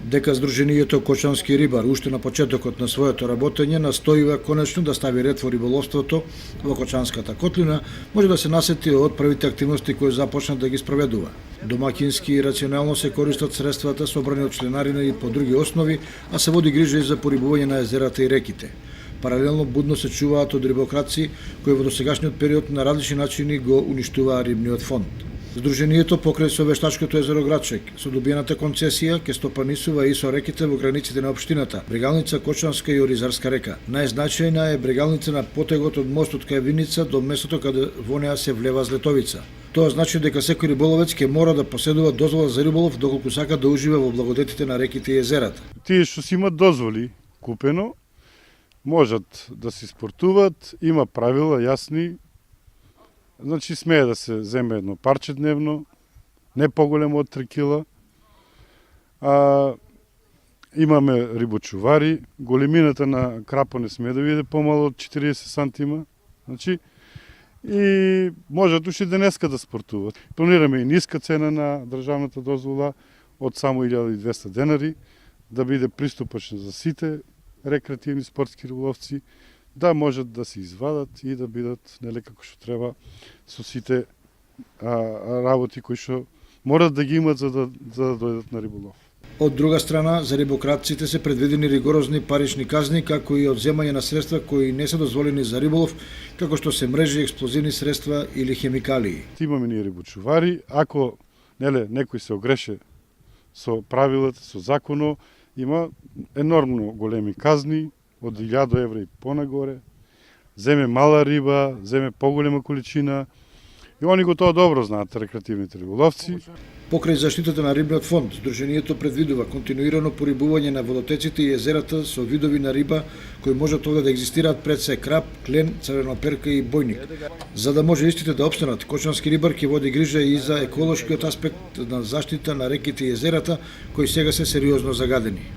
дека Сдруженијето Кочански рибар уште на почетокот на своето работење настојува конечно да стави ред во риболовството во Кочанската котлина, може да се насети од првите активности кои започна да ги спроведува. Домакински и рационално се користат средствата собрани од членарина и по други основи, а се води грижа и за порибување на езерата и реките. Паралелно будно се чуваат од рибокраци кои во досегашниот период на различни начини го уништуваа рибниот фонд. Сдруженијето покрај со вештачкото езеро Градчек, со добиената концесија ќе стопанисува и со реките во границите на општината, Брегалница, Кочанска и Оризарска река. Најзначајна е Брегалница на потегот од мостот кај Виница до местото каде во неа се влева Злетовица. Тоа значи дека секој риболовец ќе мора да поседува дозвола за риболов доколку сака да ужива во благодетите на реките и езерата. Тие што си имат дозволи купено, можат да си спортуваат, има правила јасни. Значи смее да се земе едно парче дневно, не поголемо од 3 кила. Имаме рибочувари, големината на крапо не смее да биде помало од 40 сантима. Значи, и можат уште денеска да спортуваат. Планираме и ниска цена на државната дозвола од само 1200 денари, да биде приступачна за сите рекреативни спортски риболовци, да можат да се извадат и да бидат нели како што треба со сите работи кои што морат да ги имат за да дојдат на риболов. Од друга страна, за рибократците се предвидени ригорозни парични казни, како и одземање на средства кои не се дозволени за риболов, како што се мрежи, експлозивни средства или хемикалии. Имаме ние рибочувари, ако некој се огреше со правилата, со законот, има енормно големи казни, од 1000 евра и понагоре, земе мала риба, земе поголема количина, и они го тоа добро знаат, рекреативните риболовци. Покрај заштитата на рибниот фонд, Сдруженијето предвидува континуирано порибување на водотеците и езерата со видови на риба кои можат овде да екзистираат пред се крап, клен, црвеноперка и бојник. За да може истите да опстанат, Кочански рибар ќе води грижа и за еколошкиот аспект на заштита на реките и езерата, кои сега се сериозно загадени.